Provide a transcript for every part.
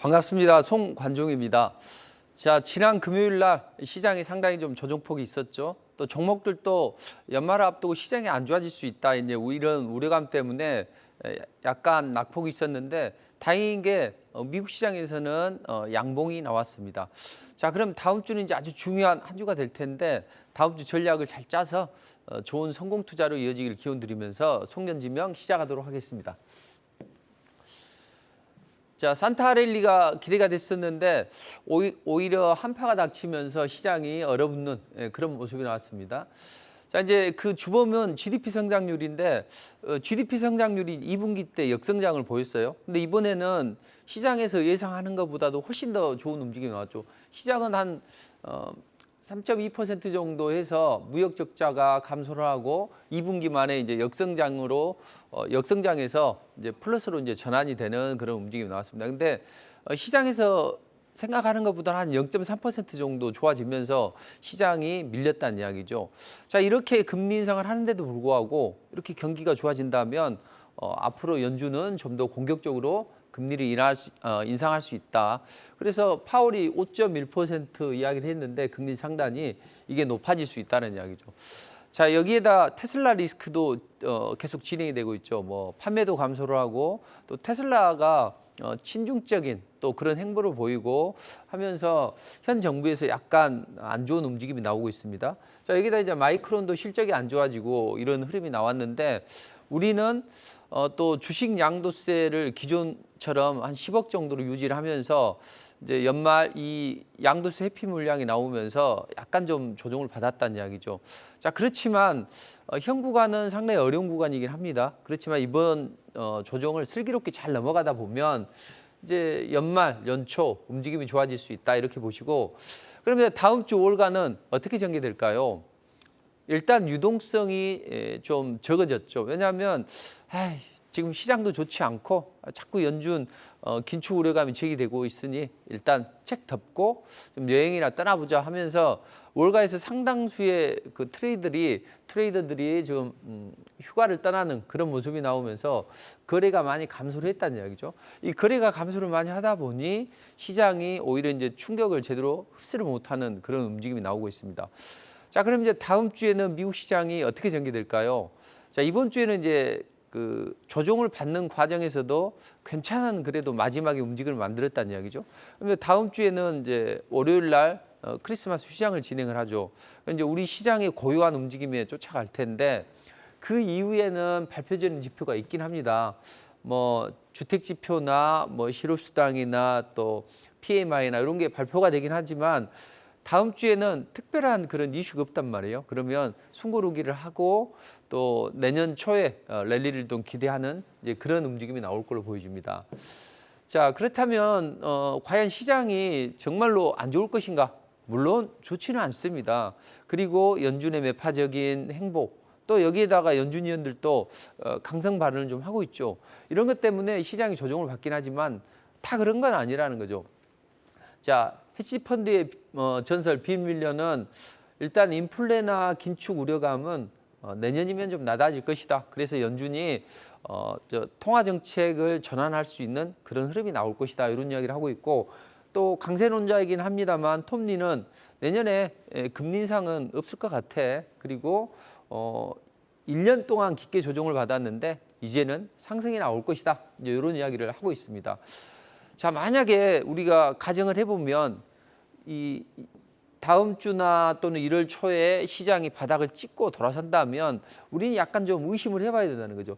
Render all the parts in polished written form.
반갑습니다. 송관종입니다. 자, 지난 금요일 날 시장이 상당히 좀 조정폭이 있었죠. 또 종목들도 연말을 앞두고 시장이 안 좋아질 수 있다. 이제 이런 우려감 때문에 약간 낙폭이 있었는데 다행인 게 미국 시장에서는 양봉이 나왔습니다. 자, 그럼 다음 주는 이제 아주 중요한 한 주가 될 텐데 다음 주 전략을 잘 짜서 좋은 성공 투자로 이어지기를 기원드리면서 송년지명 시작하도록 하겠습니다. 자, 산타랠리가 기대가 됐었는데 오히려 한파가 닥치면서 시장이 얼어붙는 그런 모습이 나왔습니다. 자, 이제 그 주범은 GDP 성장률인데 GDP 성장률이 2분기 때 역성장을 보였어요. 근데 이번에는 시장에서 예상하는 것보다도 훨씬 더 좋은 움직임이 나왔죠. 시장은 한 3.2% 정도 해서 무역 적자가 감소를 하고 2분기 만에 이제 역성장에서 이제 플러스로 이제 전환이 되는 그런 움직임이 나왔습니다. 근데 시장에서 생각하는 것보다 한 0.3% 정도 좋아지면서 시장이 밀렸다는 이야기죠. 자, 이렇게 금리 인상을 하는데도 불구하고 이렇게 경기가 좋아진다면 앞으로 연준은 좀 더 공격적으로 금리를 인상할 수 있다. 그래서 파월이 5.1% 이야기를 했는데 금리 상단이 이게 높아질 수 있다는 이야기죠. 자, 여기에다 테슬라 리스크도 계속 진행이 되고 있죠. 뭐 판매도 감소를 하고 또 테슬라가 친중적인 또 그런 행보를 보이고 하면서 현 정부에서 약간 안 좋은 움직임이 나오고 있습니다. 자, 여기다 이제 마이크론도 실적이 안 좋아지고 이런 흐름이 나왔는데 우리는 또 주식 양도세를 기존처럼 한 10억 정도로 유지를 하면서 이제 연말 이 양도세 회피 물량이 나오면서 약간 좀 조정을 받았다는 이야기죠. 자, 그렇지만 현 구간은 상당히 어려운 구간이긴 합니다. 그렇지만 이번 조정을 슬기롭게 잘 넘어가다 보면 이제 연말, 연초 움직임이 좋아질 수 있다 이렇게 보시고 그러면 다음 주 5월간은 어떻게 전개될까요? 일단 유동성이 좀 적어졌죠. 왜냐하면 지금 시장도 좋지 않고 자꾸 연준 긴축 우려감이 제기되고 있으니 일단 책 덮고 좀 여행이나 떠나보자 하면서 월가에서 상당수의 그 트레이더들이 지금 휴가를 떠나는 그런 모습이 나오면서 거래가 많이 감소를 했다는 이야기죠. 이 거래가 감소를 많이 하다 보니 시장이 오히려 이제 충격을 제대로 흡수를 못하는 그런 움직임이 나오고 있습니다. 자, 그럼 이제 다음 주에는 미국 시장이 어떻게 전개될까요? 자, 이번 주에는 이제 그 조정을 받는 과정에서도 괜찮은 그래도 마지막에 움직임을 만들었다는 이야기죠. 그런데 다음 주에는 이제 월요일 날 크리스마스 휴장을 진행을 하죠. 이제 우리 시장의 고요한 움직임에 쫓아갈 텐데 그 이후에는 발표되는 지표가 있긴 합니다. 뭐 주택 지표나 뭐 실업수당이나 또 PMI나 이런 게 발표가 되긴 하지만 다음 주에는 특별한 그런 이슈가 없단 말이에요. 그러면 숨고르기를 하고 또 내년 초에 랠리를 좀 기대하는 이제 그런 움직임이 나올 걸로 보여집니다. 자, 그렇다면 과연 시장이 정말로 안 좋을 것인가? 물론 좋지는 않습니다. 그리고 연준의 매파적인 행보 또 여기에다가 연준 위원들도 강성 발언을 좀 하고 있죠. 이런 것 때문에 시장이 조정을 받긴 하지만 다 그런 건 아니라는 거죠. 자, 헤지펀드의 전설 빈밀러는 일단 인플레나 긴축 우려감은 내년이면 좀 낮아질 것이다. 그래서 연준이 통화 정책을 전환할 수 있는 그런 흐름이 나올 것이다. 이런 이야기를 하고 있고 또 강세론자이긴 합니다만 톰리는 내년에 금리 인상은 없을 것 같아. 그리고 1년 동안 깊게 조정을 받았는데 이제는 상승이 나올 것이다. 이제 이런 이야기를 하고 있습니다. 자, 만약에 우리가 가정을 해보면 이 다음 주나 또는 1월 초에 시장이 바닥을 찍고 돌아선다면 우리는 약간 좀 의심을 해봐야 된다는 거죠.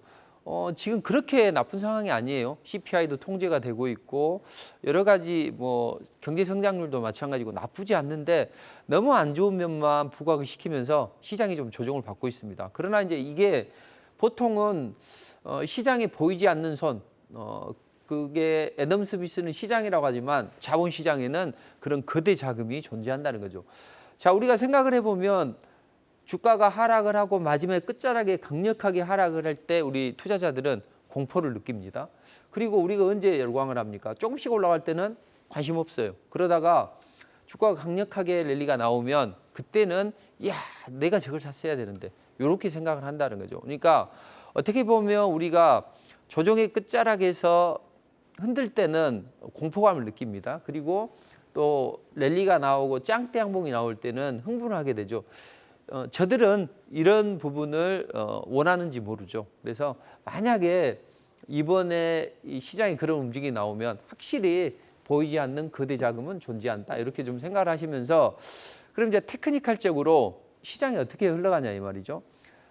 지금 그렇게 나쁜 상황이 아니에요. CPI도 통제가 되고 있고 여러 가지 뭐 경제 성장률도 마찬가지고 나쁘지 않는데 너무 안 좋은 면만 부각을 시키면서 시장이 좀 조정을 받고 있습니다. 그러나 이제 이게 보통은 시장에 보이지 않는 손, 그게 애덤 스미스는 시장이라고 하지만 자본시장에는 그런 거대 자금이 존재한다는 거죠. 자, 우리가 생각을 해보면 주가가 하락을 하고 마지막에 끝자락에 강력하게 하락을 할 때 우리 투자자들은 공포를 느낍니다. 그리고 우리가 언제 열광을 합니까? 조금씩 올라갈 때는 관심 없어요. 그러다가 주가가 강력하게 랠리가 나오면 그때는 야, 내가 저걸 샀어야 되는데 이렇게 생각을 한다는 거죠. 그러니까 어떻게 보면 우리가 조정의 끝자락에서 흔들 때는 공포감을 느낍니다. 그리고 또 랠리가 나오고 짱대 양봉이 나올 때는 흥분하게 되죠. 저들은 이런 부분을 원하는지 모르죠. 그래서 만약에 이번에 이 시장에 그런 움직임이 나오면 확실히 보이지 않는 거대 자금은 존재한다. 이렇게 좀 생각을 하시면서 그럼 이제 테크니컬적으로 시장이 어떻게 흘러가냐 이 말이죠.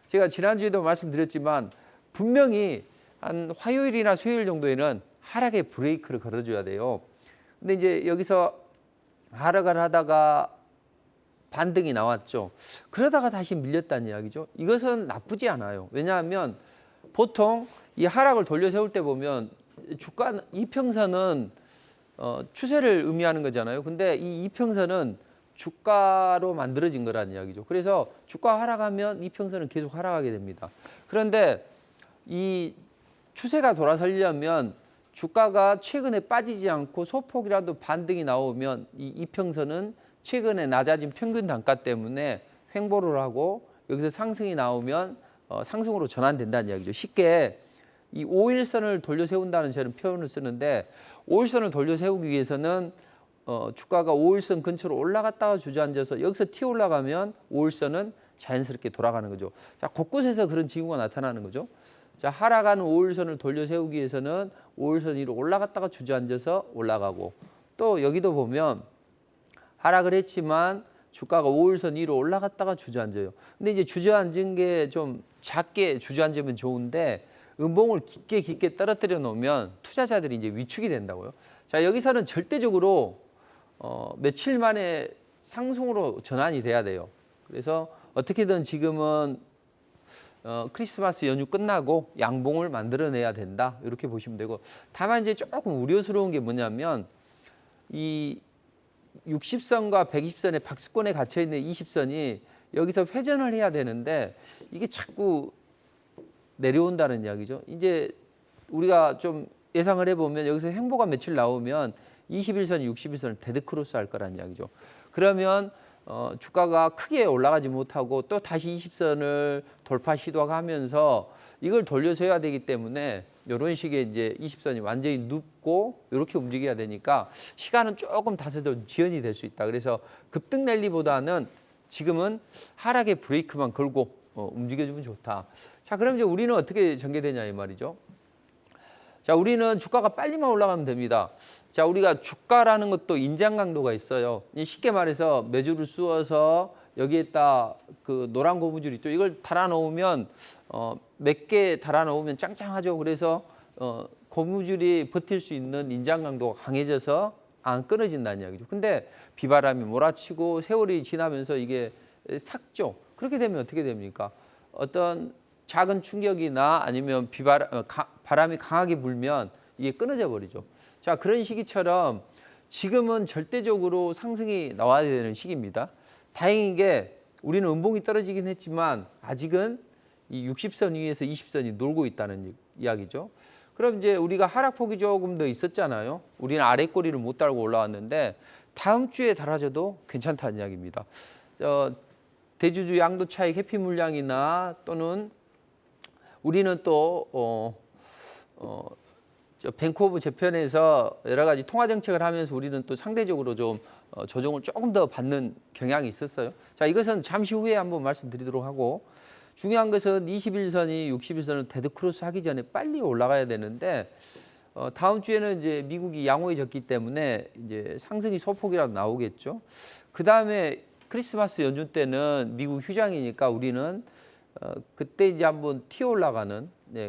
제가 지난주에도 말씀드렸지만 분명히 한 화요일이나 수요일 정도에는 하락의 브레이크를 걸어줘야 돼요. 근데 이제 여기서 하락을 하다가 반등이 나왔죠. 그러다가 다시 밀렸다는 이야기죠. 이것은 나쁘지 않아요. 왜냐하면 보통 이 하락을 돌려 세울 때 보면 주가 이평선은 추세를 의미하는 거잖아요. 근데 이 이평선은 주가로 만들어진 거라는 이야기죠. 그래서 주가 하락하면 이평선은 계속 하락하게 됩니다. 그런데 이 추세가 돌아서려면 주가가 최근에 빠지지 않고 소폭이라도 반등이 나오면 이 이평선은 최근에 낮아진 평균 단가 때문에 횡보를 하고 여기서 상승이 나오면 상승으로 전환된다는 이야기죠. 쉽게 이 5일선을 돌려 세운다는 저는 표현을 쓰는데 5일선을 돌려 세우기 위해서는 주가가 5일선 근처로 올라갔다가 주저앉아서 여기서 튀어 올라가면 5일선은 자연스럽게 돌아가는 거죠. 자, 곳곳에서 그런 징후가 나타나는 거죠. 자, 하락하는 5일선을 돌려 세우기 위해서는 5일선 위로 올라갔다가 주저앉아서 올라가고 또 여기도 보면 하락을 했지만 주가가 5일선 위로 올라갔다가 주저앉아요. 근데 이제 주저앉은 게 좀 작게 주저앉으면 좋은데 음봉을 깊게 떨어뜨려 놓으면 투자자들이 이제 위축이 된다고요. 자, 여기서는 절대적으로 며칠 만에 상승으로 전환이 돼야 돼요. 그래서 어떻게든 지금은 크리스마스 연휴 끝나고 양봉을 만들어내야 된다. 이렇게 보시면 되고 다만 이제 조금 우려스러운 게 뭐냐면 이 60선과 120선의 박스권에 갇혀 있는 20선이 여기서 회전을 해야 되는데 이게 자꾸 내려온다는 이야기죠. 이제 우리가 좀 예상을 해보면 여기서 횡보가 며칠 나오면 21선, 61선을 데드크로스 할 거란 이야기죠. 그러면 주가가 크게 올라가지 못하고 또 다시 20선을 돌파 시도하면서 이걸 돌려서야 되기 때문에 이런 식의 이제 20선이 완전히 눕고 이렇게 움직여야 되니까 시간은 조금 다소 더 지연이 될 수 있다. 그래서 급등 랠리보다는 지금은 하락의 브레이크만 걸고 움직여주면 좋다. 자, 그럼 이제 우리는 어떻게 전개되냐 이 말이죠. 자, 우리는 주가가 빨리만 올라가면 됩니다. 자, 우리가 주가라는 것도 인장 강도가 있어요. 쉽게 말해서 매주를 쑤어서 여기에다 그 노란 고무줄 있죠. 이걸 달아 놓으면 몇 개 달아 놓으면 짱짱하죠. 그래서 고무줄이 버틸 수 있는 인장 강도가 강해져서 안 끊어진다는 이야기죠. 근데 비바람이 몰아치고 세월이 지나면서 이게 삭죠. 그렇게 되면 어떻게 됩니까? 어떤 작은 충격이나 아니면 바람이 강하게 불면 이게 끊어져 버리죠. 자, 그런 시기처럼 지금은 절대적으로 상승이 나와야 되는 시기입니다. 다행인 게 우리는 음봉이 떨어지긴 했지만 아직은 이 60선 위에서 20선이 놀고 있다는 이야기죠. 그럼 이제 우리가 하락폭이 조금 더 있었잖아요. 우리는 아래 꼬리를 못 달고 올라왔는데 다음 주에 달아져도 괜찮다는 이야기입니다. 대주주 양도 차익 회피 물량이나 또는 우리는 또 뱅크 오브 재팬에서 여러 가지 통화 정책을 하면서 우리는 또 상대적으로 좀 조정을 조금 더 받는 경향이 있었어요. 자, 이것은 잠시 후에 한번 말씀드리도록 하고 중요한 것은 21선이 61선을 데드크로스 하기 전에 빨리 올라가야 되는데 다음 주에는 이제 미국이 양호해졌기 때문에 이제 상승이 소폭이라도 나오겠죠. 그 다음에 크리스마스 연휴 때는 미국 휴장이니까 우리는 그때 이제 한번 튀어 올라가는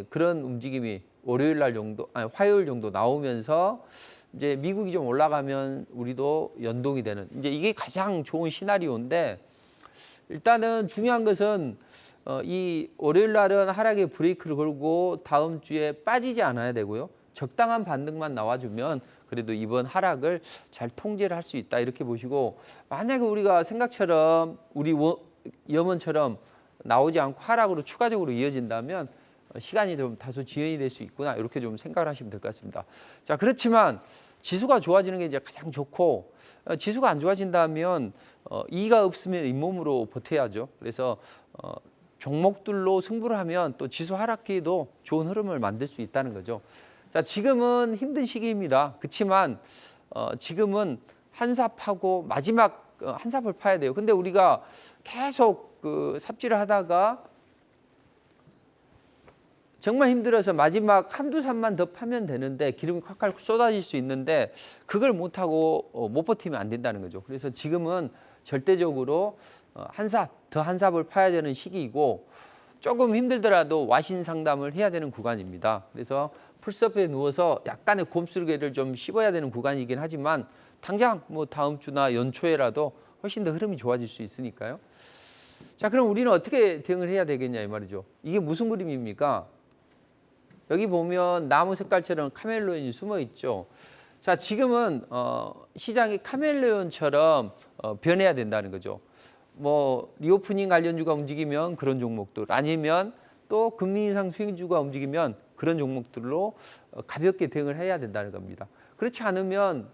그런 움직임이 월요일 날 정도, 아니 화요일 정도 나오면서 이제 미국이 좀 올라가면 우리도 연동이 되는 이제 이게 가장 좋은 시나리오인데 일단은 중요한 것은 이 월요일 날은 하락의 브레이크를 걸고 다음 주에 빠지지 않아야 되고요. 적당한 반등만 나와주면 그래도 이번 하락을 잘 통제를 할 수 있다 이렇게 보시고 만약에 우리가 생각처럼 우리 염원처럼 나오지 않고 하락으로 추가적으로 이어진다면 시간이 좀 다소 지연이 될 수 있구나 이렇게 좀 생각을 하시면 될 것 같습니다. 자, 그렇지만 지수가 좋아지는 게 이제 가장 좋고 지수가 안 좋아진다면 이가 없으면 잇몸으로 버텨야죠. 그래서 종목들로 승부를 하면 또 지수 하락기에도 좋은 흐름을 만들 수 있다는 거죠. 자, 자, 지금은 힘든 시기입니다. 그렇지만 지금은 한 삽하고 마지막 한 삽을 파야 돼요. 근데 우리가 계속 그 삽질을 하다가 정말 힘들어서 마지막 한두 삽만 더 파면 되는데 기름이 콱콱 쏟아질 수 있는데 그걸 못하고 못 버티면 안 된다는 거죠. 그래서 지금은 절대적으로 더 한 삽을 파야 되는 시기이고 조금 힘들더라도 와신 상담을 해야 되는 구간입니다. 그래서 풀숲에 누워서 약간의 곰슬개를 좀 씹어야 되는 구간이긴 하지만 당장 뭐 다음 주나 연초에라도 훨씬 더 흐름이 좋아질 수 있으니까요. 자, 그럼 우리는 어떻게 대응을 해야 되겠냐 이 말이죠. 이게 무슨 그림입니까? 여기 보면 나무 색깔처럼 카멜레온이 숨어 있죠. 자, 지금은 시장이 카멜레온처럼 변해야 된다는 거죠. 뭐 리오프닝 관련주가 움직이면 그런 종목들, 아니면 또 금리 인상 수익주가 움직이면 그런 종목들로 가볍게 대응을 해야 된다는 겁니다. 그렇지 않으면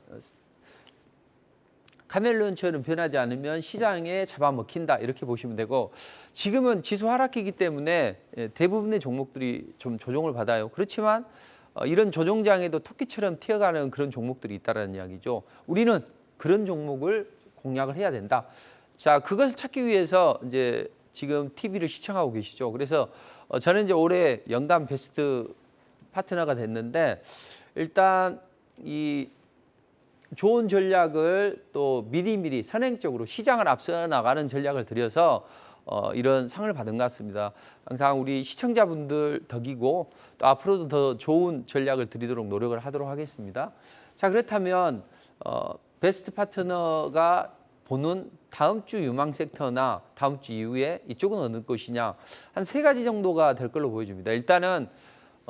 카멜레온처럼 변하지 않으면 시장에 잡아먹힌다 이렇게 보시면 되고, 지금은 지수 하락기이기 때문에 대부분의 종목들이 좀 조정을 받아요. 그렇지만 이런 조정장에도 토끼처럼 튀어가는 그런 종목들이 있다는 이야기죠. 우리는 그런 종목을 공략을 해야 된다. 자, 그것을 찾기 위해서 이제 지금 TV를 시청하고 계시죠. 그래서 저는 이제 올해 연간 베스트 파트너가 됐는데, 일단 이 좋은 전략을 또 미리미리 선행적으로 시장을 앞서 나가는 전략을 들여서 이런 상을 받은 것 같습니다. 항상 우리 시청자분들 덕이고 또 앞으로도 더 좋은 전략을 드리도록 노력을 하도록 하겠습니다. 자, 그렇다면 베스트 파트너가 보는 다음 주 유망 섹터나 다음 주 이후에 이쪽은 어느 것이냐, 한 3가지 정도가 될 걸로 보여집니다. 일단은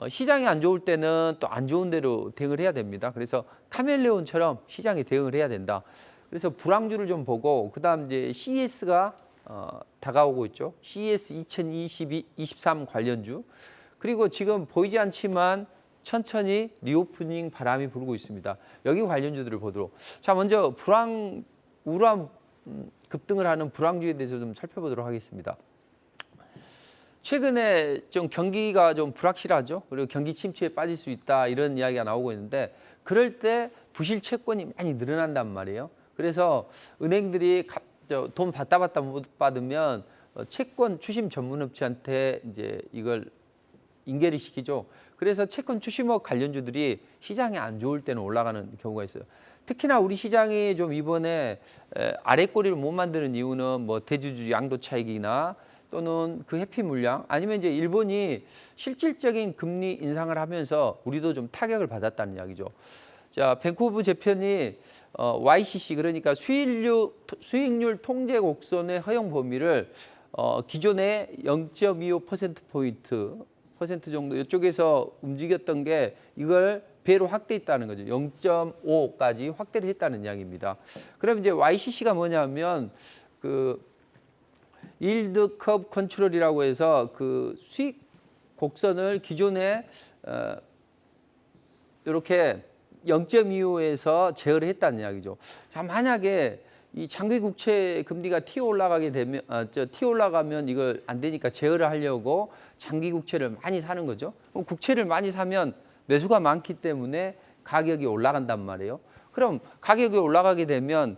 시장이 안 좋을 때는 또 안 좋은 대로 대응을 해야 됩니다. 그래서 카멜레온처럼 시장에 대응을 해야 된다. 그래서 불황주를 좀 보고, 그다음 이제 CES가 다가오고 있죠. CES 2022-23 관련주. 그리고 지금 보이지 않지만 천천히 리오프닝 바람이 불고 있습니다. 여기 관련주들을 보도록. 자, 먼저 우람 급등을 하는 불황주에 대해서 좀 살펴보도록 하겠습니다. 최근에 좀 경기가 좀 불확실하죠. 그리고 경기 침체에 빠질 수 있다 이런 이야기가 나오고 있는데, 그럴 때 부실 채권이 많이 늘어난단 말이에요. 그래서 은행들이 돈 받다 못 받으면 채권 추심 전문업체한테 이제 이걸 인계를 시키죠. 그래서 채권 추심업 관련주들이 시장이 안 좋을 때는 올라가는 경우가 있어요. 특히나 우리 시장이 좀 이번에 아래 꼬리를 못 만드는 이유는 뭐 대주주 양도 차익이나 또는 그 회피 물량, 아니면 이제 일본이 실질적인 금리 인상을 하면서 우리도 좀 타격을 받았다는 이야기죠. 자, 벤쿠버 재편이 YCC, 그러니까 수익률 통제 곡선의 허용 범위를 기존의 0.25%포인트 정도 이쪽에서 움직였던 게 이걸 배로 확대했다는 거죠. 0.5까지 확대를 했다는 이야기입니다. 그럼 이제 YCC가 뭐냐면 그 일드 커브 컨트롤이라고 해서 그 수익 곡선을 기존에 이렇게 0.25에서 제어를 했다는 이야기죠. 자, 만약에 이 장기 국채 금리가 튀어 올라가면 이걸 안 되니까 제어를 하려고 장기 국채를 많이 사는 거죠. 그럼 국채를 많이 사면 매수가 많기 때문에 가격이 올라간단 말이에요. 그럼 가격이 올라가게 되면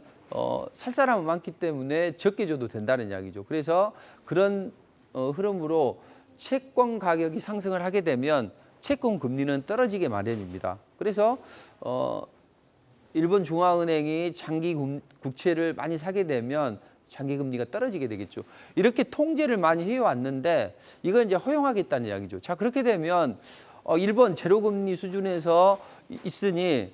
살 사람은 많기 때문에 적게 줘도 된다는 이야기죠. 그래서 그런 흐름으로 채권 가격이 상승을 하게 되면 채권 금리는 떨어지게 마련입니다. 그래서 일본 중앙은행이 장기 국채를 많이 사게 되면 장기 금리가 떨어지게 되겠죠. 이렇게 통제를 많이 해왔는데 이걸 이제 허용하겠다는 이야기죠. 자, 그렇게 되면 일본 제로금리 수준에서 있으니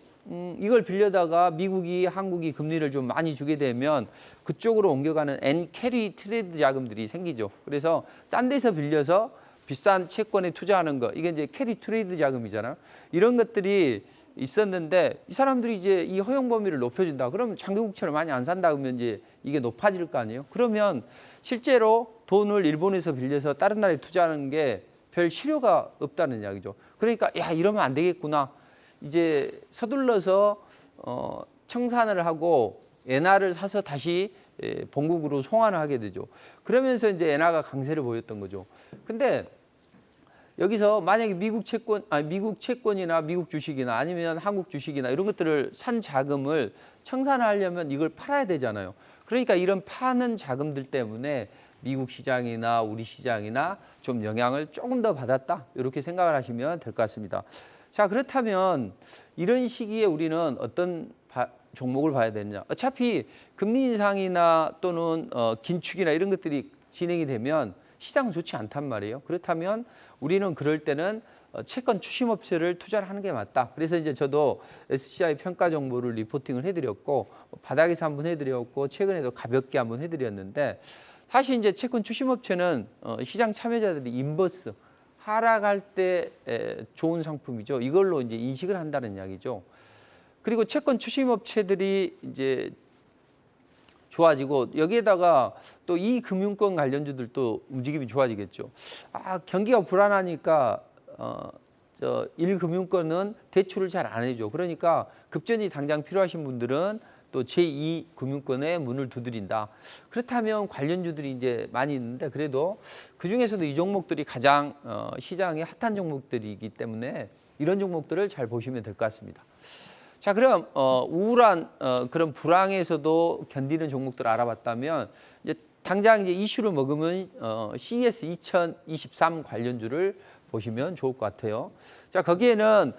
이걸 빌려다가 미국이 한국이 금리를 좀 많이 주게 되면 그쪽으로 옮겨가는 엔캐리 트레이드 자금들이 생기죠. 그래서 싼 데서 빌려서 비싼 채권에 투자하는 거, 이게 이제 캐리 트레이드 자금이잖아요. 이런 것들이 있었는데 이 사람들이 이제 이 허용 범위를 높여준다. 그러면 장기 국채를 많이 안 산다 그러면 이제 이게 높아질 거 아니에요. 그러면 실제로 돈을 일본에서 빌려서 다른 나라에 투자하는 게 별 실효가 없다는 이야기죠. 그러니까 야, 이러면 안 되겠구나. 이제 서둘러서 청산을 하고 엔화를 사서 다시 본국으로 송환을 하게 되죠. 그러면서 이제 엔화가 강세를 보였던 거죠. 근데 여기서 만약에 미국 채권이나 미국 주식이나 아니면 한국 주식이나 이런 것들을 산 자금을 청산하려면 이걸 팔아야 되잖아요. 그러니까 이런 파는 자금들 때문에 미국 시장이나 우리 시장이나 좀 영향을 조금 더 받았다. 이렇게 생각을 하시면 될 것 같습니다. 자, 그렇다면 이런 시기에 우리는 어떤 종목을 봐야 되느냐. 어차피 금리 인상이나 또는 긴축이나 이런 것들이 진행이 되면 시장은 좋지 않단 말이에요. 그렇다면 우리는 그럴 때는 채권 추심업체를 투자를 하는 게 맞다. 그래서 이제 저도 SCI 평가 정보를 리포팅을 해드렸고 바닥에서 한번 해드렸고 최근에도 가볍게 한번 해드렸는데 사실 이제 채권 추심업체는 시장 참여자들이 인버스 하락할 때 좋은 상품이죠. 이걸로 이제 인식을 한다는 이야기죠. 그리고 채권 추심업체들이 이제 좋아지고 여기에다가 또 이 금융권 관련주들도 움직임이 좋아지겠죠. 경기가 불안하니까 저 1금융권은 대출을 잘 안 해줘. 그러니까 급전이 당장 필요하신 분들은 또 제2금융권에 문을 두드린다. 그렇다면 관련주들이 이제 많이 있는데 그래도 그중에서도 이 종목들이 가장 시장의 핫한 종목들이기 때문에 이런 종목들을 잘 보시면 될 것 같습니다. 자, 그럼 우울한 그런 불황에서도 견디는 종목들을 알아봤다면 이제 당장 이제 이슈를 먹으면 CES 2023 관련주를 보시면 좋을 것 같아요. 자, 거기에는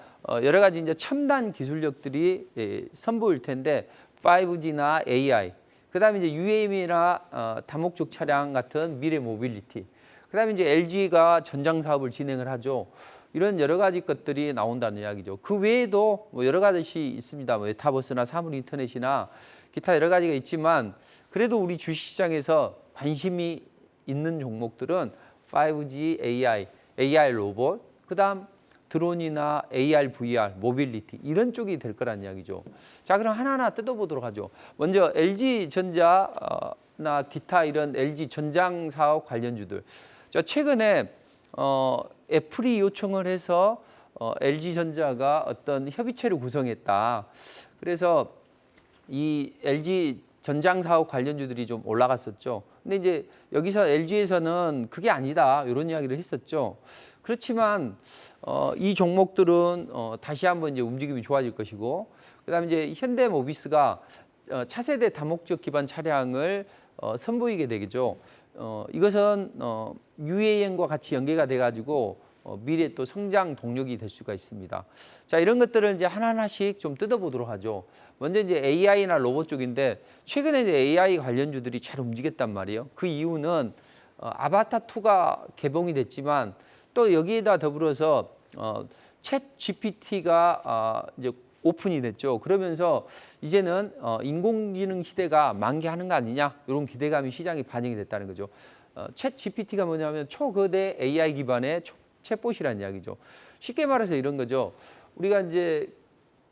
여러 가지 이제 첨단 기술력들이 선보일 텐데 5G나 AI, 그다음에 이제 UAM이나 다목적 차량 같은 미래 모빌리티, 그다음에 이제 LG가 전장 사업을 진행을 하죠. 이런 여러 가지 것들이 나온다는 이야기죠. 그 외에도 뭐 여러 가지 있습니다. 뭐 메타버스나 사물 인터넷이나 기타 여러 가지가 있지만 그래도 우리 주식시장에서 관심이 있는 종목들은 5G, AI, AR 로봇, 그다음 드론이나 AR, VR, 모빌리티 이런 쪽이 될 거란 이야기죠. 자, 그럼 하나하나 뜯어보도록 하죠. 먼저 LG전자나 기타 이런 LG 전장 사업 관련주들. 자, 최근에 애플이 요청을 해서 LG전자가 어떤 협의체를 구성했다. 그래서 이 LG 전장 사업 관련주들이 좀 올라갔었죠. 근데 이제 여기서 LG에서는 그게 아니다 이런 이야기를 했었죠. 그렇지만 이 종목들은 다시 한번 이제 움직임이 좋아질 것이고, 그다음에 이제 현대모비스가 차세대 다목적 기반 차량을 선보이게 되겠죠. 이것은 UAM과 같이 연계가 돼가지고 미래 또 성장 동력이 될 수가 있습니다. 자, 이런 것들을 이제 하나하나씩 좀 뜯어보도록 하죠. 먼저 이제 AI나 로봇 쪽인데 최근에 이제 AI 관련주들이 잘 움직였단 말이에요. 그 이유는 아바타 2가 개봉이 됐지만 또 여기에다 더불어서 챗 GPT가 이제 오픈이 됐죠. 그러면서 이제는 인공지능 시대가 만개하는 거 아니냐 이런 기대감이 시장에 반영이 됐다는 거죠. 챗 GPT가 뭐냐면 초거대 AI 기반의 챗봇이라는 이야기죠. 쉽게 말해서 이런 거죠. 우리가 이제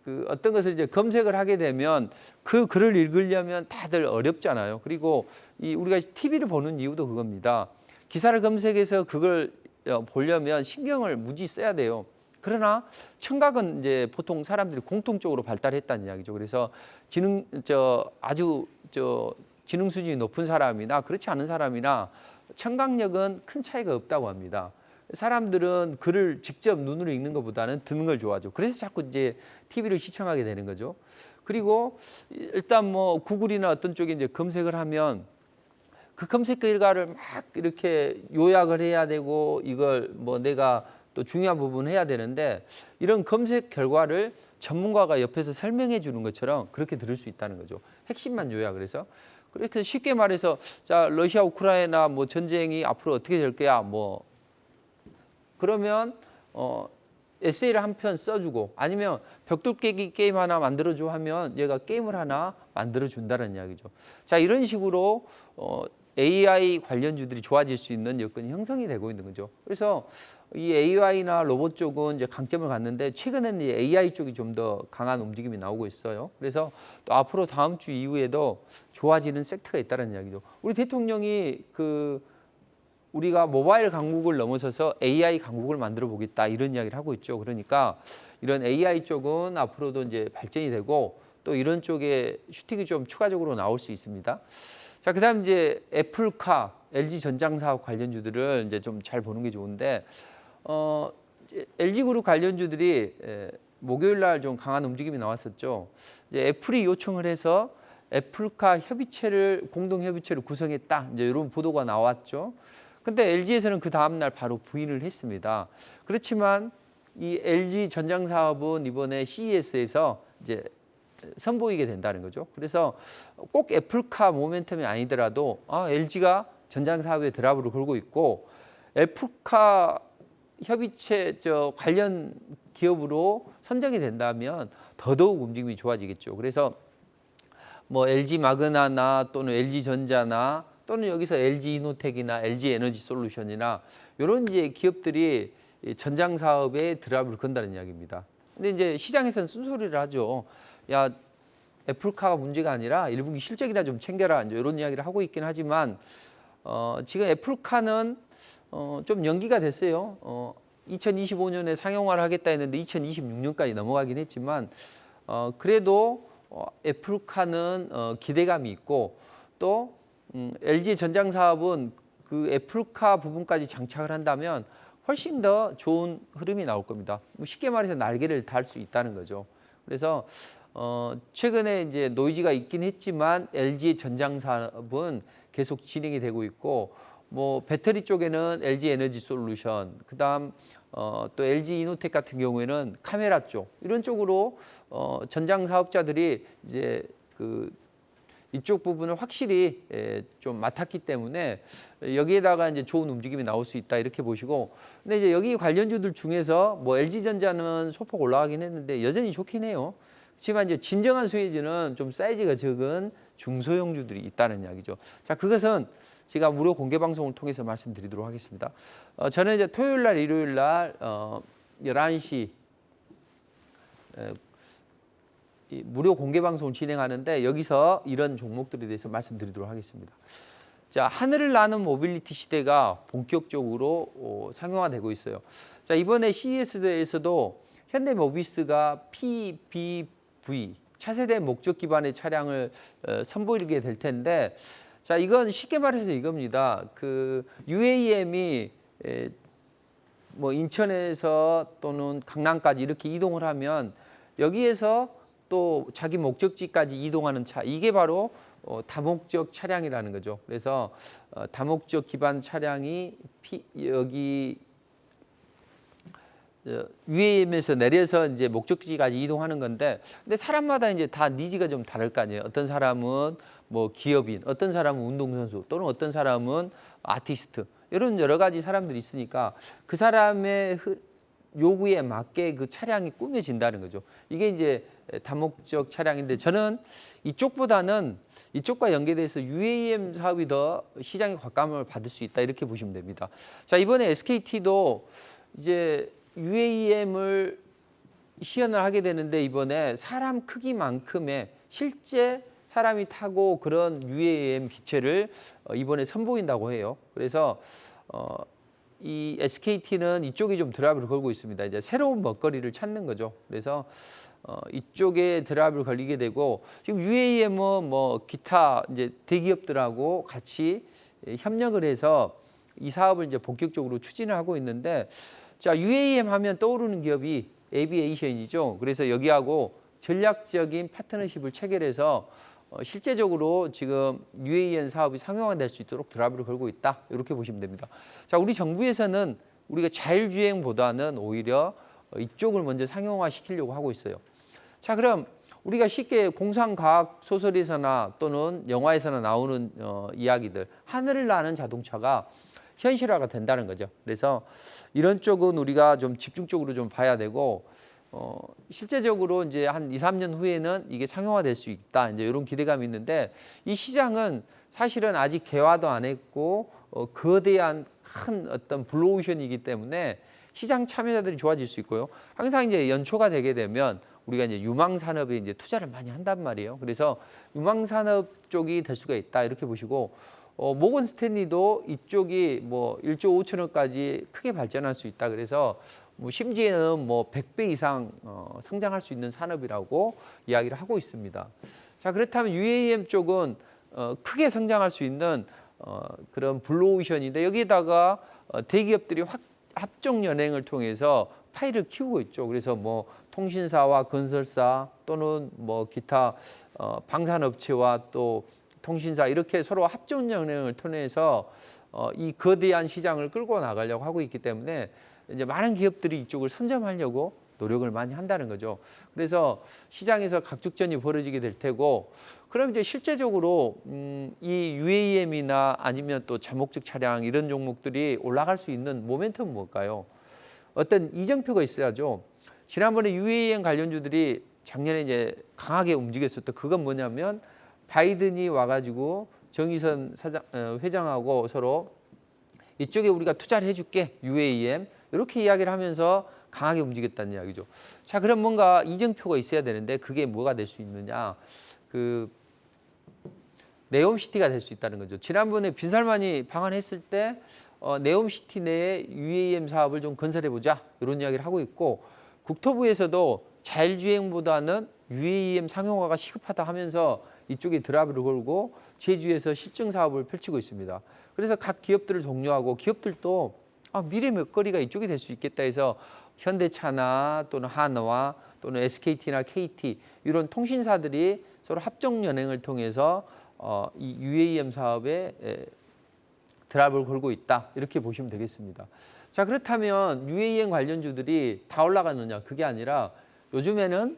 그 어떤 것을 이제 검색을 하게 되면 그 글을 읽으려면 다들 어렵잖아요. 그리고 우리가 TV를 보는 이유도 그겁니다. 기사를 검색해서 그걸 보려면 신경을 무지 써야 돼요. 그러나 청각은 이제 보통 사람들이 공통적으로 발달했다는 이야기죠. 그래서 아주 지능 수준이 높은 사람이나 그렇지 않은 사람이나 청각력은 큰 차이가 없다고 합니다. 사람들은 글을 직접 눈으로 읽는 것보다는 듣는 걸 좋아하죠. 그래서 자꾸 이제 TV를 시청하게 되는 거죠. 그리고 일단 뭐 구글이나 어떤 쪽에 이제 검색을 하면 그 검색 결과를 막 이렇게 요약을 해야 되고 이걸 뭐 내가 또 중요한 부분 해야 되는데 이런 검색 결과를 전문가가 옆에서 설명해 주는 것처럼 그렇게 들을 수 있다는 거죠. 핵심만 요약을 해서. 그렇게 쉽게 말해서 자, 러시아 우크라이나 뭐 전쟁이 앞으로 어떻게 될 거야 뭐 그러면 에세이를 한 편 써주고 아니면 벽돌 깨기 게임 하나 만들어줘 하면 얘가 게임을 하나 만들어준다는 이야기죠. 자, 이런 식으로 AI 관련주들이 좋아질 수 있는 여건이 형성이 되고 있는 거죠. 그래서 이 AI나 로봇 쪽은 이제 강점을 갖는데 최근에는 이 AI 쪽이 좀 더 강한 움직임이 나오고 있어요. 그래서 또 앞으로 다음 주 이후에도 좋아지는 섹터가 있다는 이야기죠. 우리 대통령이 우리가 모바일 강국을 넘어서서 AI 강국을 만들어 보겠다 이런 이야기를 하고 있죠. 그러니까 이런 AI 쪽은 앞으로도 이제 발전이 되고 또 이런 쪽에 슈팅이 좀 추가적으로 나올 수 있습니다. 자, 그다음 이제 애플카, LG 전장 사업 관련주들을 이제 좀 잘 보는 게 좋은데 LG그룹 관련주들이 목요일 날 좀 강한 움직임이 나왔었죠. 이제 애플이 요청을 해서 애플카 협의체를 공동 협의체를 구성했다. 이제 이런 보도가 나왔죠. 근데 LG에서는 그 다음 날 바로 부인을 했습니다. 그렇지만 이 LG 전장 사업은 이번에 CES에서 이제 선보이게 된다는 거죠. 그래서 꼭 애플카 모멘텀이 아니더라도 LG가 전장 사업에 드랍을 걸고 있고 애플카 협의체 관련 기업으로 선정이 된다면 더더욱 움직임이 좋아지겠죠. 그래서 뭐 LG 마그나나 또는 LG 전자나 또는 여기서 LG 이노텍이나 LG 에너지 솔루션이나 이런 이제 기업들이 전장 사업에 드랍을 건다는 이야기입니다. 근데 이제 시장에서는 쓴소리를 하죠. 야, 애플카가 문제가 아니라 1분기 실적이나 좀 챙겨라. 이제 이런 이야기를 하고 있긴 하지만 지금 애플카는 좀 연기가 됐어요. 2025년에 상용화를 하겠다 했는데 2026년까지 넘어가긴 했지만 그래도 애플카는 기대감이 있고 또 LG 전장 사업은 그 애플카 부분까지 장착을 한다면 훨씬 더 좋은 흐름이 나올 겁니다. 쉽게 말해서 날개를 달 수 있다는 거죠. 그래서 최근에 이제 노이즈가 있긴 했지만 LG 전장 사업은 계속 진행이 되고 있고 뭐 배터리 쪽에는 LG 에너지 솔루션, 그다음 또 LG 이노텍 같은 경우에는 카메라 쪽 이런 쪽으로 전장 사업자들이 이제 이쪽 부분을 확실히 좀 맡았기 때문에 여기에다가 이제 좋은 움직임이 나올 수 있다 이렇게 보시고, 근데 이제 여기 관련주들 중에서 뭐 LG전자는 소폭 올라가긴 했는데 여전히 좋긴 해요. 그렇지만 이제 진정한 수혜주는 좀 사이즈가 적은 중소형주들이 있다는 이야기죠. 자, 그것은 제가 무료 공개 방송을 통해서 말씀드리도록 하겠습니다. 저는 이제 토요일 날, 일요일 날 11시 이 무료 공개 방송을 진행하는데 여기서 이런 종목들에 대해서 말씀드리도록 하겠습니다. 자, 하늘을 나는 모빌리티 시대가 본격적으로 상용화되고 있어요. 자, 이번에 CES에서도 현대모비스가 PBV 차세대 목적 기반의 차량을 선보이게 될 텐데, 자, 이건 쉽게 말해서 이겁니다. 그 UAM이 뭐 인천에서 또는 강남까지 이렇게 이동을 하면 여기에서 또 자기 목적지까지 이동하는 차, 이게 바로 다목적 차량이라는 거죠. 그래서 다목적 기반 차량이 여기 UAM에서 내려서 이제 목적지까지 이동하는 건데, 근데 사람마다 이제 다 니즈가 좀 다를 거 아니에요. 어떤 사람은 뭐 기업인, 어떤 사람은 운동선수, 또는 어떤 사람은 아티스트, 이런 여러 가지 사람들이 있으니까 그 사람의 요구에 맞게 그 차량이 꾸며진다는 거죠. 이게 이제 다목적 차량인데, 저는 이쪽보다는 이쪽과 연계돼서 UAM 사업이 더 시장의 곽감을 받을 수 있다 이렇게 보시면 됩니다. 자, 이번에 SKT도 이제 UAM을 시연을 하게 되는데 이번에 사람 크기만큼의 실제 사람이 타고 그런 UAM 기체를 이번에 선보인다고 해요. 그래서 이 SKT는 이쪽에 좀 드랍을 걸고 있습니다. 이제 새로운 먹거리를 찾는 거죠. 그래서 이쪽에 드랍을 걸리게 되고, 지금 UAM은 뭐 기타 이제 대기업들하고 같이 협력을 해서 이 사업을 이제 본격적으로 추진을 하고 있는데, 자, UAM 하면 떠오르는 기업이 에비에이션이죠. 그래서 여기하고 전략적인 파트너십을 체결해서 실제적으로 지금 UAM 사업이 상용화될 수 있도록 드랍을 걸고 있다. 이렇게 보시면 됩니다. 자, 우리 정부에서는 우리가 자율주행보다는 오히려 이쪽을 먼저 상용화시키려고 하고 있어요. 자, 그럼 우리가 쉽게 공상과학 소설에서나 또는 영화에서나 나오는 이야기들, 하늘을 나는 자동차가 현실화가 된다는 거죠. 그래서 이런 쪽은 우리가 좀 집중적으로 좀 봐야 되고, 실제적으로 이제 한 2, 3년 후에는 이게 상용화될 수 있다. 이제 이런 기대감이 있는데, 이 시장은 사실은 아직 개화도 안 했고 거대한 큰 어떤 블루오션이기 때문에 시장 참여자들이 좋아질 수 있고요. 항상 이제 연초가 되게 되면 우리가 이제 유망 산업에 이제 투자를 많이 한단 말이에요. 그래서 유망 산업 쪽이 될 수가 있다 이렇게 보시고, 모건 스탠리도 이쪽이 뭐 1조 5천억까지 크게 발전할 수 있다. 그래서 뭐 심지어는 뭐 100배 이상 성장할 수 있는 산업이라고 이야기를 하고 있습니다. 자, 그렇다면 UAM 쪽은 크게 성장할 수 있는 그런 블루오션인데, 여기에다가 대기업들이 확 합종 연행을 통해서 파이를 키우고 있죠. 그래서 뭐 통신사와 건설사 또는 뭐 기타 방산업체와 또 통신사 이렇게 서로 합종 연행을 통해서 이 거대한 시장을 끌고 나가려고 하고 있기 때문에 이제 많은 기업들이 이쪽을 선점하려고 노력을 많이 한다는 거죠. 그래서 시장에서 각축전이 벌어지게 될 테고, 그럼 이제 실제적으로 이 UAM이나 아니면 또 다목적 차량 이런 종목들이 올라갈 수 있는 모멘텀은 뭘까요? 어떤 이정표가 있어야죠. 지난번에 UAM 관련주들이 작년에 이제 강하게 움직였었던 그건 뭐냐면 바이든이 와가지고 정의선 회장하고 서로 이쪽에 우리가 투자를 해줄게 UAM 이렇게 이야기를 하면서 강하게 움직였다는 이야기죠. 자, 그럼 뭔가 이정표가 있어야 되는데 그게 뭐가 될 수 있느냐? 그 네옴시티가 될 수 있다는 거죠. 지난번에 빈살만이 방한했을 때 네옴시티 내에 UAM 사업을 좀 건설해보자 이런 이야기를 하고 있고, 국토부에서도 자율주행보다는 UAM 상용화가 시급하다 하면서 이쪽에 드라이브를 걸고 제주에서 실증 사업을 펼치고 있습니다. 그래서 각 기업들을 독려하고 기업들도 미래 먹거리가 이쪽이 될 수 있겠다 해서 현대차나 또는 한화 또는 SKT나 KT 이런 통신사들이 서로 합종 연행을 통해서 이 UAM 사업에 드라이브를 걸고 있다 이렇게 보시면 되겠습니다. 자, 그렇다면 UAM 관련주들이 다 올라가느냐? 그게 아니라 요즘에는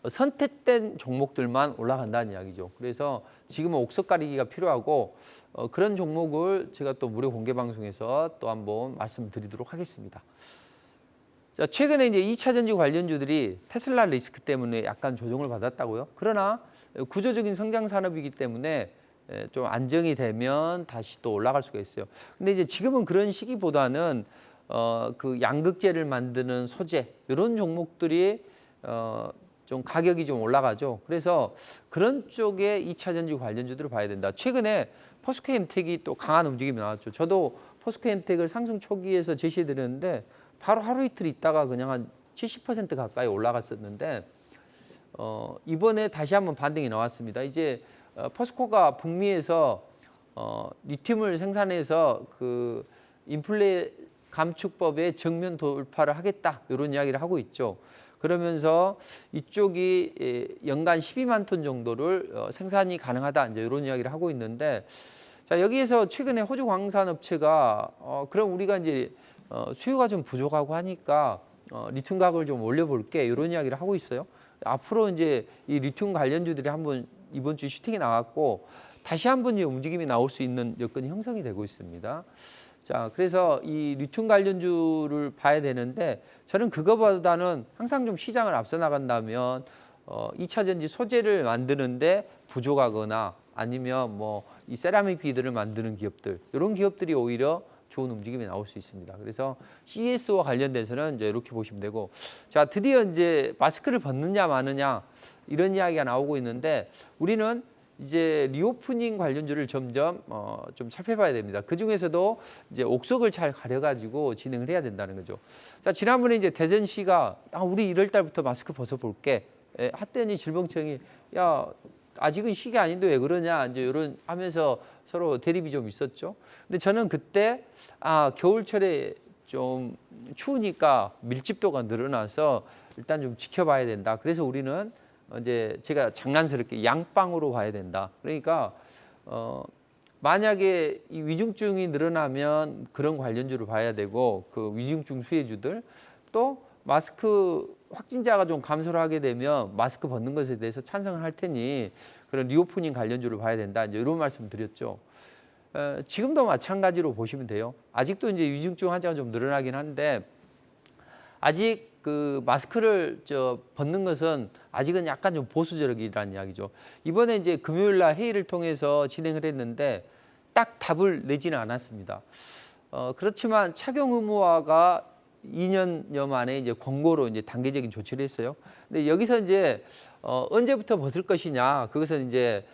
선택된 종목들만 올라간다는 이야기죠. 그래서 지금은 옥석 가리기가 필요하고 그런 종목을 제가 또 무료 공개 방송에서 또 한번 말씀드리도록 하겠습니다. 자, 최근에 이제 2차 전지 관련주들이 테슬라 리스크 때문에 약간 조정을 받았다고요. 그러나 구조적인 성장 산업이기 때문에 좀 안정이 되면 다시 또 올라갈 수가 있어요. 근데 이제 지금은 그런 시기보다는 그 양극재를 만드는 소재 이런 종목들이 좀 가격이 좀 올라가죠. 그래서 그런 쪽에 2차 전지 관련주들을 봐야 된다. 최근에 포스코 엠텍이 또 강한 움직임이 나왔죠. 저도 포스코 엠텍을 상승 초기에서 제시해 드렸는데 바로 하루 이틀 있다가 그냥 한 70% 가까이 올라갔었는데 이번에 다시 한번 반등이 나왔습니다. 이제 포스코가 북미에서 리튬을 생산해서 그 인플레 감축법의 정면 돌파를 하겠다 이런 이야기를 하고 있죠. 그러면서 이쪽이 연간 12만 톤 정도를 생산이 가능하다 이제 이런 이야기를 하고 있는데, 자, 여기에서 최근에 호주 광산업체가 그럼 우리가 이제 수요가 좀 부족하고 하니까 리튬 가격을 좀 올려볼게 이런 이야기를 하고 있어요. 앞으로 이제 이 리튬 관련주들이 한번 이번 주 슈팅이 나왔고 다시 한번 움직임이 나올 수 있는 여건이 형성이 되고 있습니다. 자, 그래서 이 리튬 관련주를 봐야 되는데 저는 그거보다는 항상 좀 시장을 앞서 나간다면 2차 전지 소재를 만드는데 부족하거나 아니면 뭐 이 세라믹 비드를 만드는 기업들 이런 기업들이 오히려 좋은 움직임이 나올 수 있습니다. 그래서 CS와 관련돼서는 이제 이렇게 보시면 되고, 자, 드디어 이제 마스크를 벗느냐 마느냐 이런 이야기가 나오고 있는데 우리는 이제 리오프닝 관련주를 점점 좀 살펴봐야 됩니다. 그 중에서도 이제 옥석을 잘 가려가지고 진행을 해야 된다는 거죠. 자, 지난번에 이제 대전시가 우리 1월 달부터 마스크 벗어볼게 했더니 질병청이 야 아직은 시기 아닌데 왜 그러냐 이제 이런 하면서 서로 대립이 좀 있었죠. 근데 저는 그때 겨울철에 좀 추우니까 밀집도가 늘어나서 일단 좀 지켜봐야 된다. 그래서 우리는 이제 제가 장난스럽게 양빵으로 봐야 된다. 그러니까 만약에 이 위중증이 늘어나면 그런 관련주를 봐야 되고 그 위중증 수혜주들 또 마스크 확진자가 좀 감소를 하게 되면 마스크 벗는 것에 대해서 찬성을 할 테니 그런 리오프닝 관련주를 봐야 된다. 이제 이런 말씀 드렸죠. 지금도 마찬가지로 보시면 돼요. 아직도 이제 위중증 환자가 좀 늘어나긴 한데 아직 그 마스크를 벗는 것은 아직은 약간 좀 보수적이라는 이야기죠. 이번에 이제 금요일 날 회의를 통해서 진행을 했는데 딱 답을 내지는 않았습니다. 그렇지만 착용 의무화가 2년여 만에 이제 권고로 이제 단계적인 조치를 했어요. 근데 여기서 이제 언제부터 벗을 것이냐, 그것은 이제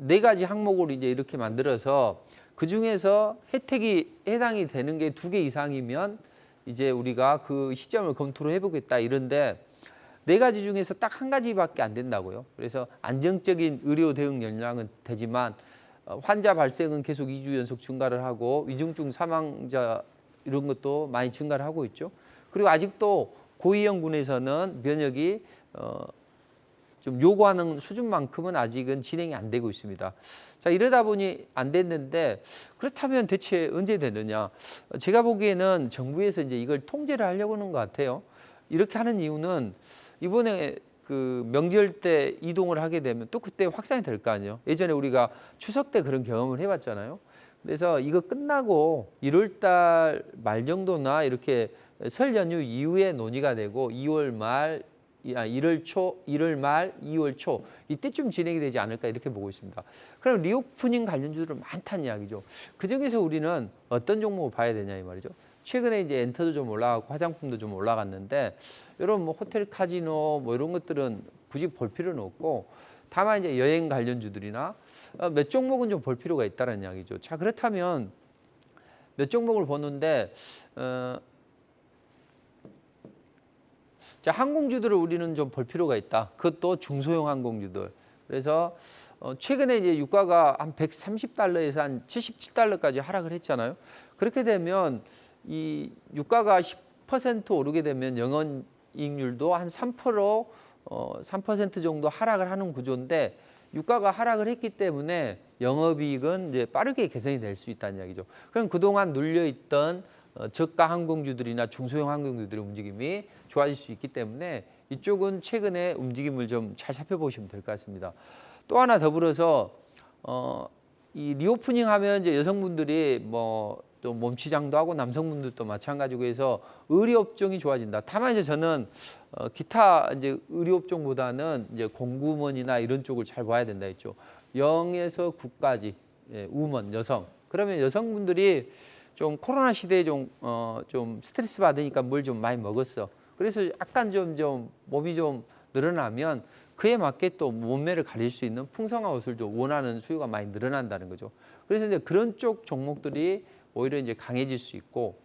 4가지 항목으로 이제 이렇게 만들어서 그 중에서 혜택이 해당이 되는 게 2개 이상이면 이제 우리가 그 시점을 검토를 해보겠다 이런데 4가지 중에서 딱 1가지밖에 안 된다고요. 그래서 안정적인 의료 대응 역량은 되지만 환자 발생은 계속 2주 연속 증가를 하고 위중증 사망자 이런 것도 많이 증가를 하고 있죠. 그리고 아직도 고위험군에서는 면역이 좀 요구하는 수준만큼은 아직은 진행이 안 되고 있습니다. 자, 이러다 보니 안 됐는데 그렇다면 대체 언제 되느냐? 제가 보기에는 정부에서 이제 이걸 통제를 하려고 하는 것 같아요. 이렇게 하는 이유는 이번에 그 명절 때 이동을 하게 되면 또 그때 확산이 될 거 아니에요. 예전에 우리가 추석 때 그런 경험을 해봤잖아요. 그래서 이거 끝나고 1월 달 말 정도나 이렇게 설 연휴 이후에 논의가 되고 2월 말 1월 말, 2월 초 이때쯤 진행이 되지 않을까 이렇게 보고 있습니다. 그럼 리오프닝 관련주들은 많다는 이야기죠. 그중에서 우리는 어떤 종목을 봐야 되냐 이 말이죠. 최근에 이제 엔터도 좀 올라가고 화장품도 좀 올라갔는데 이런 뭐 호텔 카지노 뭐 이런 것들은 굳이 볼 필요는 없고 다만 이제 여행 관련주들이나 몇 종목은 좀 볼 필요가 있다는 이야기죠. 자, 그렇다면 몇 종목을 보는데 자, 항공주들을 우리는 좀 볼 필요가 있다. 그것도 중소형 항공주들. 그래서 최근에 이제 유가가 한 130달러에서 한 77달러까지 하락을 했잖아요. 그렇게 되면 이 유가가 10% 오르게 되면 영업이익률도 한 3% 정도 하락을 하는 구조인데 유가가 하락을 했기 때문에 영업이익은 이제 빠르게 개선이 될 수 있다는 이야기죠. 그럼 그동안 눌려있던 저가 항공주들이나 중소형 항공주들의 움직임이 좋아질 수 있기 때문에 이쪽은 최근에 움직임을 좀 잘 살펴보시면 될 것 같습니다. 또 하나 더불어서 이 리오프닝 하면 이제 여성분들이 뭐 또 몸치장도 하고 남성분들도 마찬가지고 해서 의료업종이 좋아진다. 다만 이제 저는 기타 이제 의료업종보다는 이제 공구먼이나 이런 쪽을 잘 봐야 된다 했죠. 0에서 9까지 우먼 여성. 그러면 여성분들이 좀 코로나 시대에 좀 스트레스 받으니까 뭘 좀 많이 먹었어. 그래서 약간 좀 몸이 좀 늘어나면 그에 맞게 또 몸매를 가릴 수 있는 풍성한 옷을 좀 원하는 수요가 많이 늘어난다는 거죠. 그래서 이제 그런 쪽 종목들이 오히려 이제 강해질 수 있고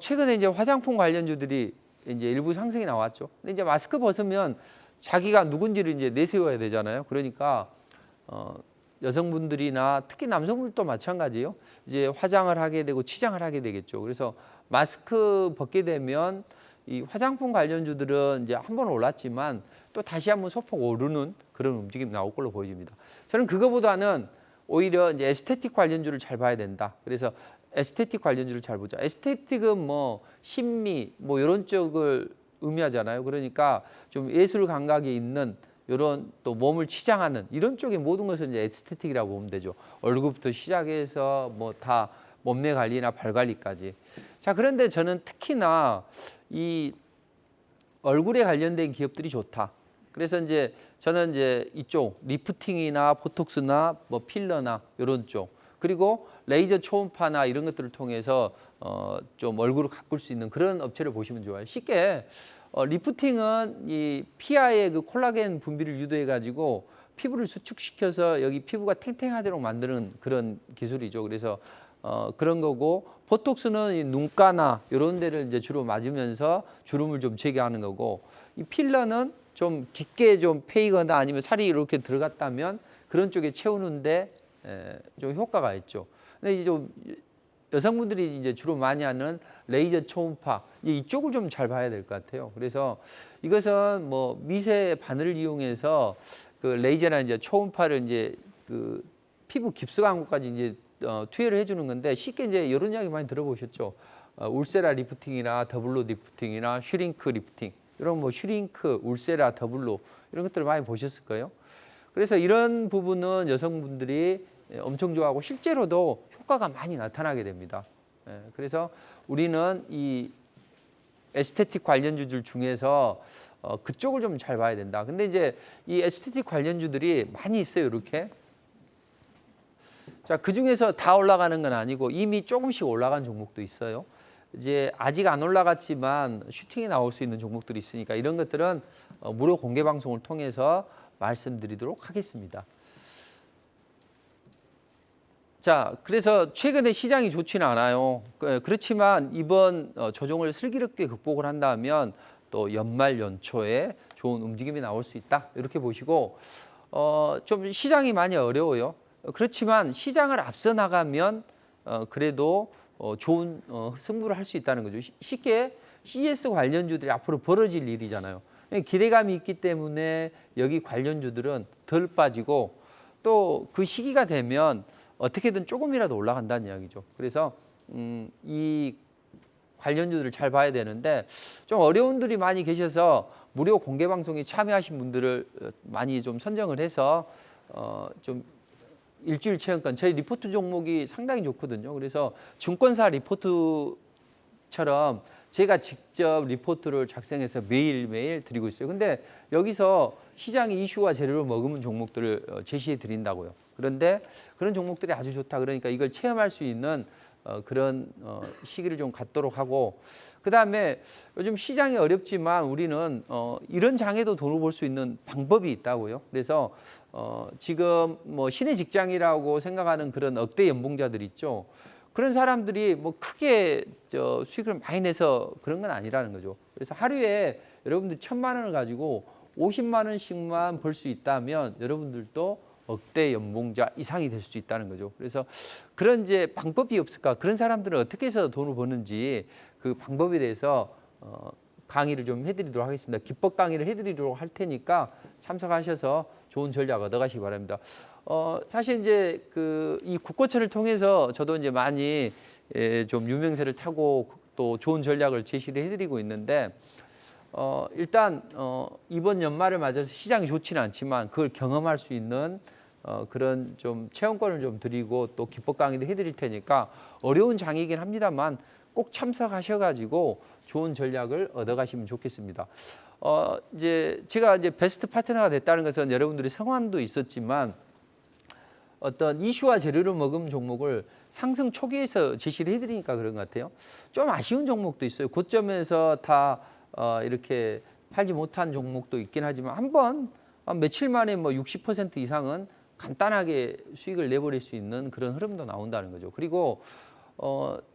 최근에 이제 화장품 관련주들이 이제 일부 상승이 나왔죠. 근데 이제 마스크 벗으면 자기가 누군지를 이제 내세워야 되잖아요. 그러니까 여성분들이나 특히 남성분들도 마찬가지예요. 이제 화장을 하게 되고 치장을 하게 되겠죠. 그래서 마스크 벗게 되면 이 화장품 관련주들은 이제 한번 올랐지만 또 다시 한번 소폭 오르는 그런 움직임이 나올 걸로 보여집니다. 저는 그거보다는 오히려 이제 에스테틱 관련주를 잘 봐야 된다. 그래서 에스테틱 관련주를 잘 보자. 에스테틱은 뭐 심미 뭐 이런 쪽을 의미하잖아요. 그러니까 좀 예술 감각이 있는 이런 또 몸을 치장하는 이런 쪽의 모든 것을 이제 에스테틱이라고 보면 되죠. 얼굴부터 시작해서 뭐 다 몸매 관리나 발 관리까지. 자, 그런데 저는 특히나 이 얼굴에 관련된 기업들이 좋다. 그래서 이제 저는 이제 이쪽 리프팅이나 보톡스나 뭐 필러나 이런 쪽 그리고 레이저 초음파나 이런 것들을 통해서 좀 얼굴을 가꿀 수 있는 그런 업체를 보시면 좋아요. 쉽게 리프팅은 이 피하의 그 콜라겐 분비를 유도해 가지고 피부를 수축시켜서 여기 피부가 탱탱하도록 만드는 그런 기술이죠. 그래서 그런 거고 보톡스는 이 눈가나 이런 데를 이제 주로 맞으면서 주름을 좀 제거하는 거고 이 필러는 좀 깊게 좀 패이거나 아니면 살이 이렇게 들어갔다면 그런 쪽에 채우는데 좀 효과가 있죠. 근데 이제 좀 여성분들이 이제 주로 많이 하는 레이저 초음파 이쪽을 좀 잘 봐야 될 것 같아요. 그래서 이것은 뭐 미세 바늘을 이용해서 그 레이저나 이제 초음파를 이제 그 피부 깊숙한 곳까지 이제 투여를 해주는 건데 쉽게 이제 이런 이야기 많이 들어보셨죠. 울세라 리프팅이나 더블로 리프팅이나 슈링크 리프팅 이런 뭐 슈링크, 울세라, 더블로 이런 것들을 많이 보셨을 거예요. 그래서 이런 부분은 여성분들이 엄청 좋아하고 실제로도 효과가 많이 나타나게 됩니다. 그래서 우리는 이 에스테틱 관련주들 중에서 그쪽을 좀 잘 봐야 된다. 근데 이제 이 에스테틱 관련주들이 많이 있어요. 이렇게. 자, 그중에서 다 올라가는 건 아니고 이미 조금씩 올라간 종목도 있어요. 이제 아직 안 올라갔지만 슈팅이 나올 수 있는 종목들이 있으니까 이런 것들은 무료 공개 방송을 통해서 말씀드리도록 하겠습니다. 자, 그래서 최근에 시장이 좋지는 않아요. 그렇지만 이번 조정을 슬기롭게 극복을 한다면 또 연말 연초에 좋은 움직임이 나올 수 있다. 이렇게 보시고 좀 시장이 많이 어려워요. 그렇지만 시장을 앞서 나가면 그래도 좋은 승부를 할 수 있다는 거죠. 쉽게 CS 관련주들이 앞으로 벌어질 일이잖아요. 기대감이 있기 때문에 여기 관련주들은 덜 빠지고 또 그 시기가 되면 어떻게든 조금이라도 올라간다는 이야기죠. 그래서 이 관련주들을 잘 봐야 되는데 좀 어려운 분들이 많이 계셔서 무료 공개 방송에 참여하신 분들을 많이 좀 선정을 해서 좀 일주일 체험권 저희 리포트 종목이 상당히 좋거든요. 그래서 증권사 리포트처럼 제가 직접 리포트를 작성해서 매일매일 드리고 있어요. 근데 여기서 시장의 이슈와 재료를 머금은 종목들을 제시해 드린다고요. 그런데 그런 종목들이 아주 좋다. 그러니까 이걸 체험할 수 있는 그런 시기를 좀 갖도록 하고, 그다음에 요즘 시장이 어렵지만 우리는 이런 장에도 돈을 벌 수 있는 방법이 있다고요. 그래서 지금 뭐 신의 직장이라고 생각하는 그런 억대 연봉자들 있죠. 그런 사람들이 뭐 크게 수익을 많이 내서 그런 건 아니라는 거죠. 그래서 하루에 여러분들 1,000만 원을 가지고 50만 원씩만 벌 수 있다면 여러분들도 억대 연봉자 이상이 될 수 있다는 거죠. 그래서 그런 이제 방법이 없을까? 그런 사람들은 어떻게 해서 돈을 버는지 그 방법에 대해서 강의를 좀 해드리도록 하겠습니다. 기법 강의를 해드리도록 할 테니까 참석하셔서 좋은 전략 얻어가시기 바랍니다. 사실 이제 이 국고처를 통해서 저도 이제 많이 좀 유명세를 타고 또 좋은 전략을 제시를 해드리고 있는데 일단 이번 연말을 맞아서 시장이 좋지는 않지만 그걸 경험할 수 있는 그런 좀 체험권을 좀 드리고 또 기법 강의도 해드릴 테니까 어려운 장이긴 합니다만 꼭 참석하셔가지고 좋은 전략을 얻어가시면 좋겠습니다. 이제 제가 이제 베스트 파트너가 됐다는 것은 여러분들의 성원도 있었지만 어떤 이슈와 재료를 머금은 종목을 상승 초기에서 제시를 해드리니까 그런 것 같아요. 좀 아쉬운 종목도 있어요. 고점에서 다 이렇게 팔지 못한 종목도 있긴 하지만 한번 며칠 만에 뭐 60% 이상은 간단하게 수익을 내버릴 수 있는 그런 흐름도 나온다는 거죠. 그리고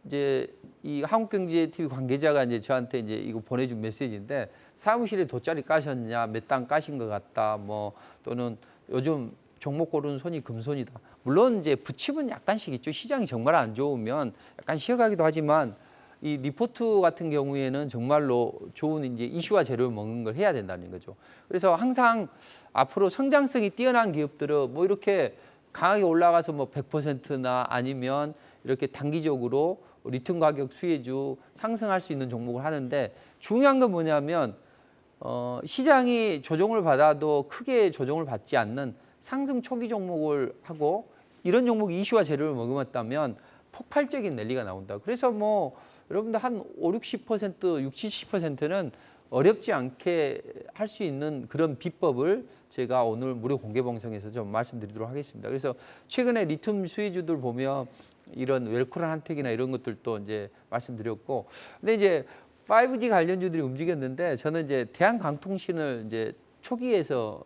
이제 이 한국경제TV 관계자가 이제 저한테 이제 이거 보내준 메시지인데 사무실에 돗자리 까셨냐, 몇 단 까신 것 같다, 뭐 또는 요즘 종목 고르는 손이 금손이다. 물론 이제 부침은 약간씩 있죠. 시장이 정말 안 좋으면 약간 쉬어가기도 하지만 이 리포트 같은 경우에는 정말로 좋은 이제 이슈와 재료를 먹는 걸 해야 된다는 거죠. 그래서 항상 앞으로 성장성이 뛰어난 기업들은 뭐 이렇게 강하게 올라가서 뭐 100%나 아니면 이렇게 단기적으로 리튬 가격 수혜주 상승할 수 있는 종목을 하는데 중요한 건 뭐냐면 시장이 조정을 받아도 크게 조정을 받지 않는 상승 초기 종목을 하고 이런 종목이 이슈와 재료를 머금었다면 폭발적인 랠리가 나온다. 그래서 뭐 여러분들 한 5, 60%, 60, 70%는 어렵지 않게 할 수 있는 그런 비법을 제가 오늘 무료 공개 방송에서 좀 말씀드리도록 하겠습니다. 그래서 최근에 리튬 수혜주들 보면 이런 웰코란 한택이나 이런 것들도 이제 말씀드렸고, 근데 이제 5G 관련주들이 움직였는데 저는 이제 대한강통신을 이제 초기에서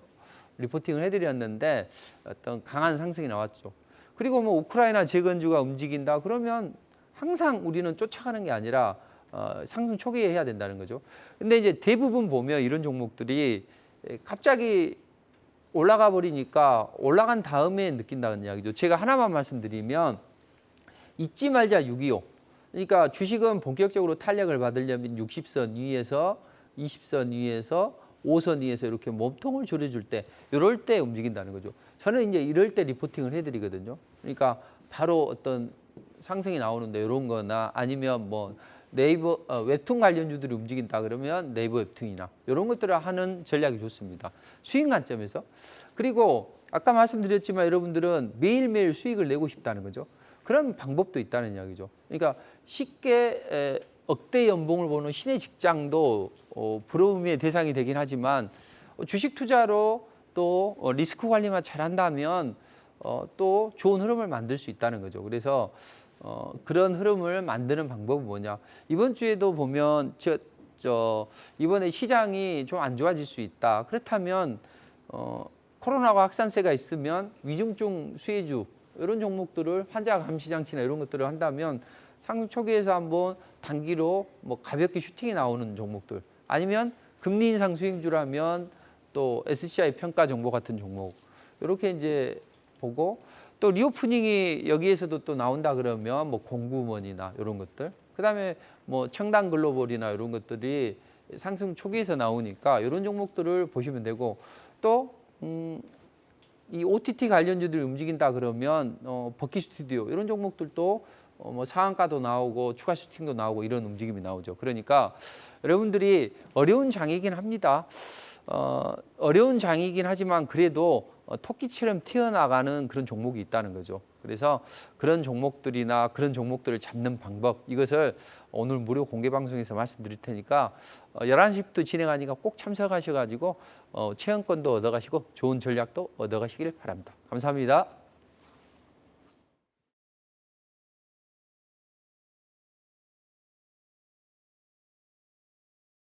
리포팅을 해드렸는데 어떤 강한 상승이 나왔죠. 그리고 뭐 우크라이나 재건주가 움직인다 그러면 항상 우리는 쫓아가는 게 아니라 상승 초기에 해야 된다는 거죠. 근데 이제 대부분 보면 이런 종목들이 갑자기 올라가 버리니까 올라간 다음에 느낀다는 이야기죠. 제가 하나만 말씀드리면 잊지 말자 625. 그러니까 주식은 본격적으로 탄력을 받으려면 60선 위에서 20선 위에서 5선 위에서 이렇게 몸통을 조려줄 때 이럴 때 움직인다는 거죠. 저는 이제 이럴 때 리포팅을 해드리거든요. 그러니까 바로 어떤 상승이 나오는데 이런 거나 아니면 뭐 네이버 웹툰 관련주들이 움직인다 그러면 네이버 웹툰이나 이런 것들을 하는 전략이 좋습니다. 수익 관점에서. 그리고 아까 말씀드렸지만 여러분들은 매일매일 수익을 내고 싶다는 거죠. 그런 방법도 있다는 이야기죠. 그러니까 쉽게 억대 연봉을 보는 신의 직장도 부러움의 대상이 되긴 하지만 주식 투자로 또 리스크 관리만 잘한다면 또 좋은 흐름을 만들 수 있다는 거죠. 그래서 그런 흐름을 만드는 방법은 뭐냐? 이번 주에도 보면 이번에 시장이 좀 안 좋아질 수 있다. 그렇다면 코로나가 확산세가 있으면 위중증 수혜주 이런 종목들을 환자 감시 장치나 이런 것들을 한다면 상승 초기에서 한번 단기로 뭐 가볍게 슈팅이 나오는 종목들 아니면 금리 인상 수익주라면 또 SCI 평가 정보 같은 종목 이렇게 이제 보고 또 리오프닝이 여기에서도 또 나온다 그러면 뭐 공구먼이나 이런 것들, 그다음에 뭐 청담 글로벌이나 이런 것들이 상승 초기에서 나오니까 이런 종목들을 보시면 되고, 또 이 OTT 관련주들이 움직인다 그러면 버키 스튜디오 이런 종목들도 뭐 상한가도 나오고 추가 슈팅도 나오고 이런 움직임이 나오죠. 그러니까 여러분들이 어려운 장이긴 합니다. 어려운 장이긴 하지만 그래도 토끼처럼 튀어나가는 그런 종목이 있다는 거죠. 그래서 그런 종목들이나 그런 종목들을 잡는 방법, 이것을 오늘 무료 공개 방송에서 말씀드릴 테니까 11시부터 진행하니까 꼭 참석하셔가지고 체험권도 얻어가시고 좋은 전략도 얻어가시길 바랍니다. 감사합니다.